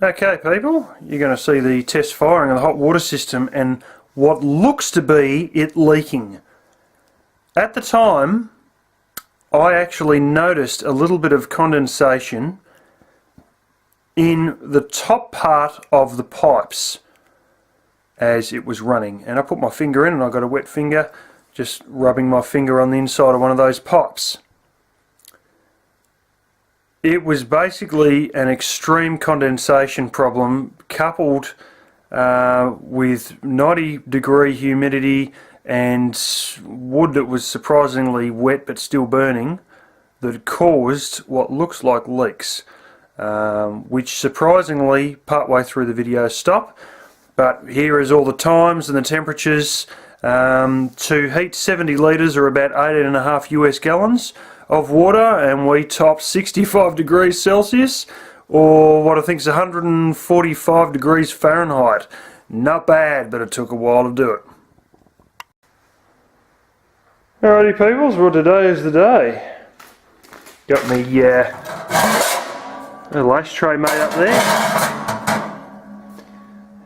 Okay people, you're going to see the test firing of the hot water system and what looks to be it leaking. At the time I actually noticed a little bit of condensation in the top part of the pipes as it was running, and I put my finger in and I got a wet finger just rubbing my finger on the inside of one of those pipes. It was basically an extreme condensation problem coupled with 90-degree humidity and wood that was surprisingly wet but still burning that caused what looks like leaks, which surprisingly partway through the video stopped. But here is all the times and the temperatures. To heat 70 litres or about 18.5 US gallons of water, and we topped 65 degrees Celsius, or what I think is 145 degrees Fahrenheit. Not bad, but it took a while to do it. Alrighty peoples, well today is the day. Got me a lace tray made up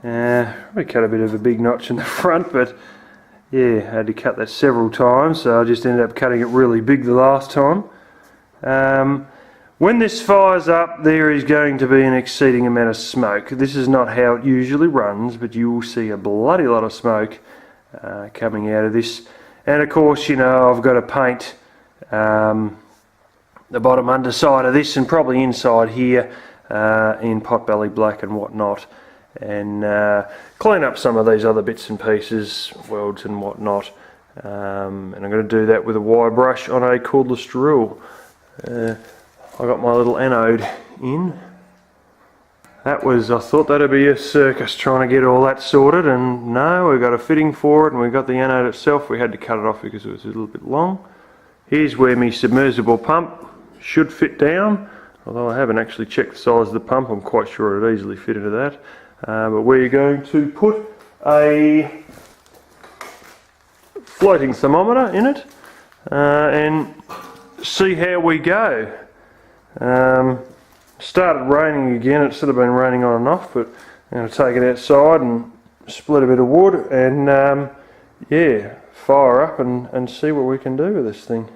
there. We cut a bit of a big notch in the front, but yeah, I had to cut that several times, so I just ended up cutting it really big the last time. When this fires up, there is going to be an exceeding amount of smoke. This is not how it usually runs, but you will see a bloody lot of smoke coming out of this. And of course, you know, I've got to paint the bottom underside of this and probably inside here in potbelly black and whatnot, and clean up some of these other bits and pieces, welds and whatnot, and I'm going to do that with a wire brush on a cordless drill. I got my little anode in. I thought that'd be a circus trying to get all that sorted, and no, we got a fitting for it, and we got the anode itself. We had to cut it off because it was a little bit long. Here's where my submersible pump should fit down, although I haven't actually checked the size of the pump. I'm quite sure it'd easily fit into that. But we're going to put a floating thermometer in it and see how we go. Started raining again. It's sort of been raining on and off, but I'm going to take it outside and split a bit of wood and yeah, fire up and see what we can do with this thing.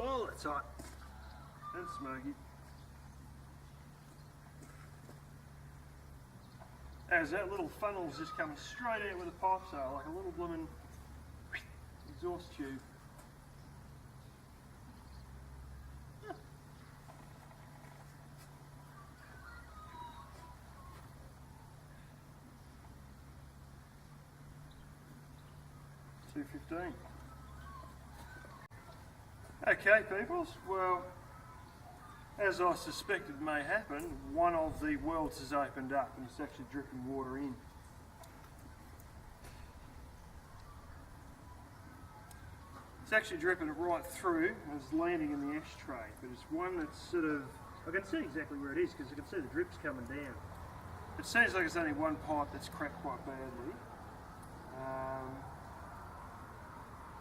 Oh, that's hot and smoky. As that little funnel's just coming straight out with the pipes are, like a little blooming exhaust tube. $2.15. Okay peoples, well, as I suspected may happen, one of the welds has opened up and it's actually dripping water in. It's actually dripping it right through and it's landing in the ashtray, but it's one that's sort of, I can see exactly where it is because I can see the drips coming down. It seems like it's only one pipe that's cracked quite badly.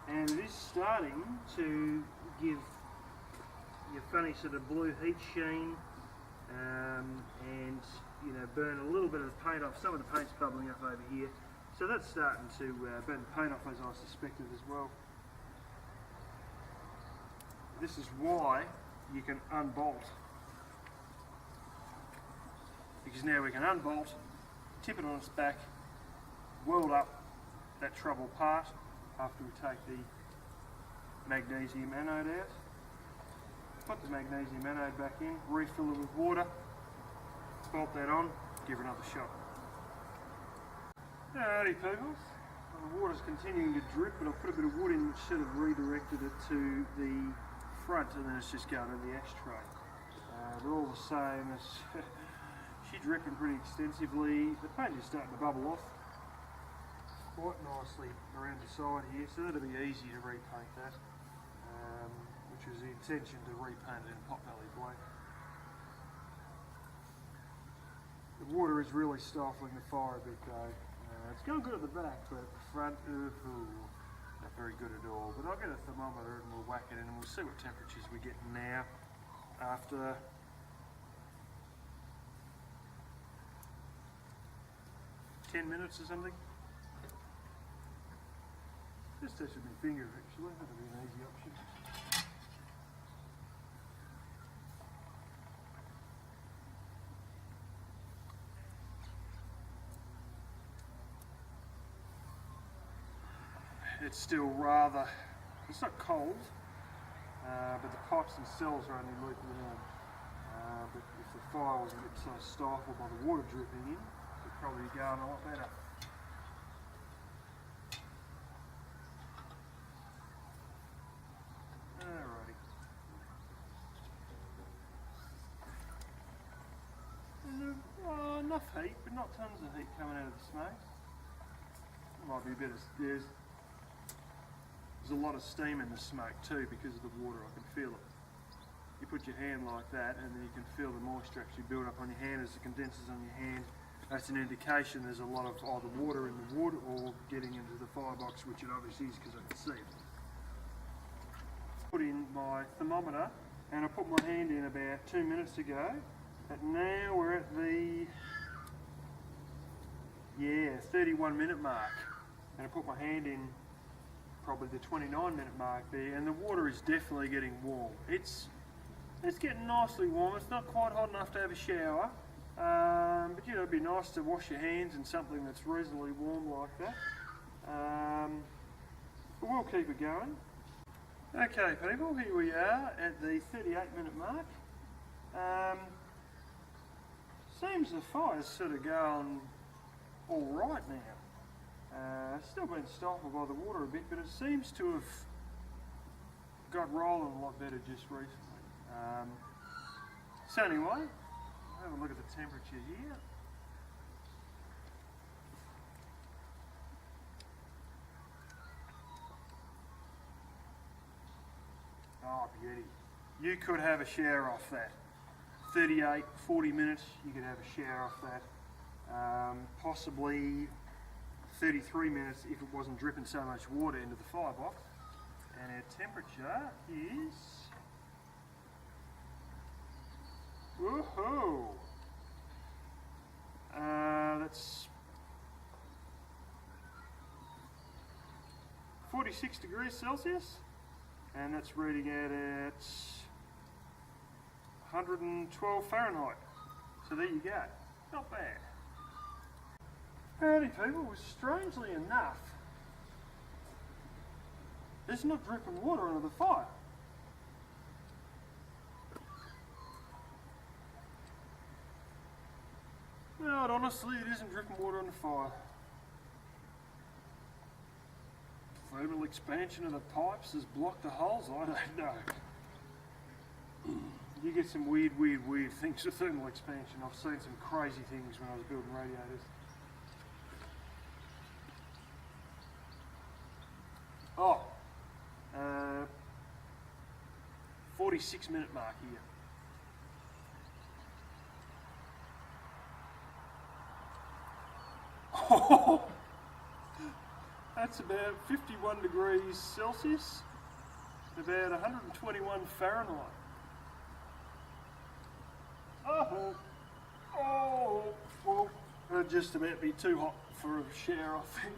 And it is starting to give your funny sort of blue heat sheen and you know, burn a little bit of the paint off. Some of the paint's bubbling up over here, so that's starting to burn the paint off, as I suspected as well. This is why you can unbolt, because now we can unbolt, tip it on its back, weld up that trouble part after we take the magnesium anode out. Put the magnesium anode back in, refill it with water, bolt that on, give it another shot. Alrighty people, the water's continuing to drip, but I've put a bit of wood in which sort of redirected it to the front, and then it's just going in the ashtray. They're all the same. She's dripping pretty extensively. The paint is starting to bubble off quite nicely around the side here, so that'll be easy to repaint that, which was the intention, to repaint it in Potbelly Black. The water is really stifling the fire a bit though. It's going good at the back, but at the front, not very good at all. But I'll get a thermometer and we'll whack it in and we'll see what temperatures we get now after 10 minutes or something. Just test with my finger actually, that'll be an easy option. It's still rather, it's not cold, but the pipes themselves are only lukewarm. But if the fire wasn't getting so stifled by the water dripping in, it'd probably be going a lot better. Alrighty. Enough heat, but not tons of heat coming out of the smoke. Might be a bit of, there's a lot of steam in the smoke too because of the water. I can feel it. You put your hand like that and then you can feel the moisture actually build up on your hand as the condenser's on your hand. That's an indication there's a lot of either water in the wood or getting into the firebox, which it obviously is because I can see it. Put in my thermometer and I put my hand in about 2 minutes ago, but now we're at the 31 minute mark, and I put my hand in probably the 29-minute mark there, and the water is definitely getting warm. It's getting nicely warm. It's not quite hot enough to have a shower, but you know, it'd be nice to wash your hands in something that's reasonably warm like that. But we'll keep it going. Okay people, here we are at the 38-minute mark. Seems the fire's sort of going all right now. Still been stifled by the water a bit, but it seems to have got rolling a lot better just recently. So anyway, have a look at the temperature here. Oh beauty. You could have a shower off that. 38, 40 minutes, you could have a shower off that. Possibly 33 minutes if it wasn't dripping so much water into the firebox. And our temperature is, woohoo! That's 46 degrees Celsius, and that's reading out at 112 Fahrenheit. So there you go, not bad. Alrighty people, strangely enough, there's not dripping water onto the fire. No, honestly, it isn't dripping water on the fire. Thermal expansion of the pipes has blocked the holes, I don't know. You get some weird things with thermal expansion. I've seen some crazy things when I was building radiators. Oh, 46-minute mark here. Oh, that's about 51 degrees Celsius, about 121 Fahrenheit. Oh, that'd just about be too hot for a shower, I think.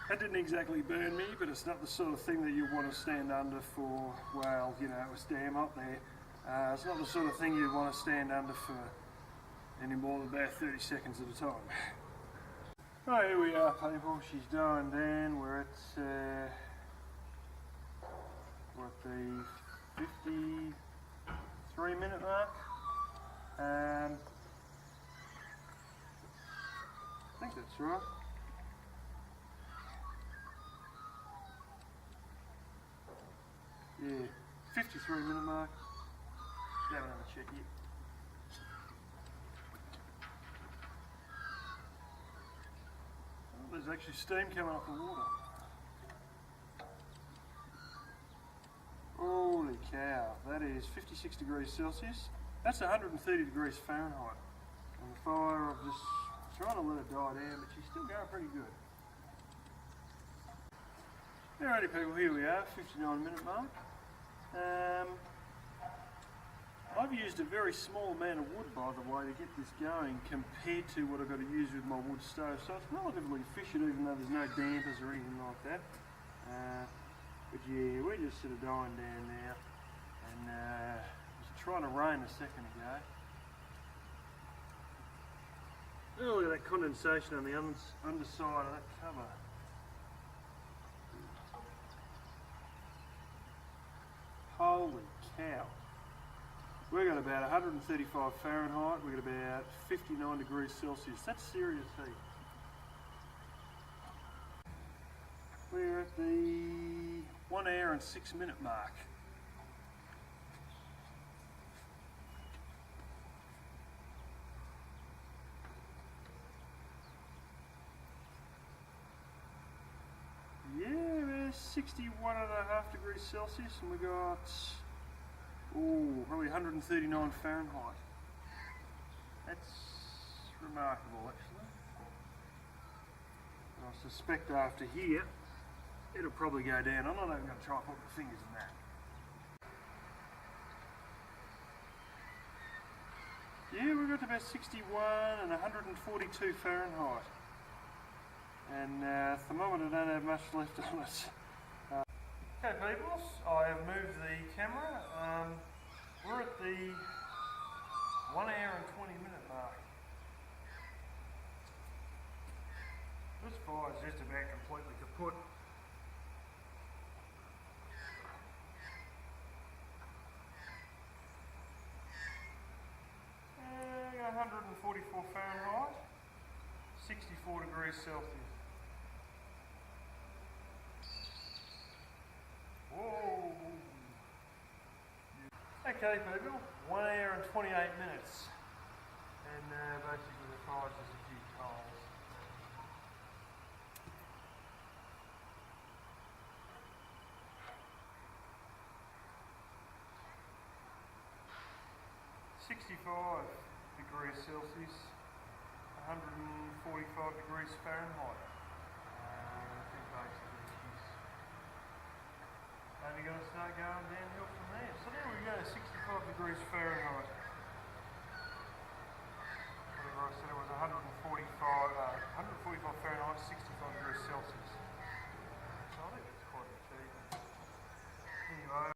That didn't exactly burn me, but it's not the sort of thing that you want to stand under for, well, you know, it was damn hot there. It's not the sort of thing you want to stand under for any more than about 30 seconds at a time. Right, here we are, people. She's dying down. We're at the 53-minute mark. I think that's right. Yeah, 53-minute mark. Just have another check here. Oh, there's actually steam coming off the water. Holy cow, that is 56 degrees Celsius. That's 130 degrees Fahrenheit. And the fire, I'm just trying to let her die down, but she's still going pretty good. Alrighty people, here we are, 59-minute mark. I've used a very small amount of wood, by the way, to get this going compared to what I've got to use with my wood stove, so it's relatively efficient even though there's no dampers or anything like that. But yeah, we're just sort of dying down now, and it was trying to rain a second ago. Oh, look at that condensation on the underside of that cover. Holy cow. We've got about 135 Fahrenheit, we've got about 59 degrees Celsius. That's serious heat. We're at the 1 hour and 6 minute mark. Yeah, we're 61.5 degrees Celsius, and we got, probably 139 Fahrenheit. That's remarkable, actually. And I suspect after here, it'll probably go down. I'm not even going to try and put my fingers in that. Yeah, we've got to about 61 and 142 Fahrenheit. And thermometer don't have much left on it. Okay people, I have moved the camera. We're at the 1 hour and 20 minute mark. This fire is just about completely kaput. And 144 Fahrenheit, 64 degrees Celsius. Whoa! Okay people, 1 hour and 28 minutes. And basically the fire's just a few coals. (65 degrees Celsius, 145 degrees Fahrenheit. I think basically she's only going to start going downhill from there. So there we go, 65 degrees Fahrenheit. Whatever I said, it was 145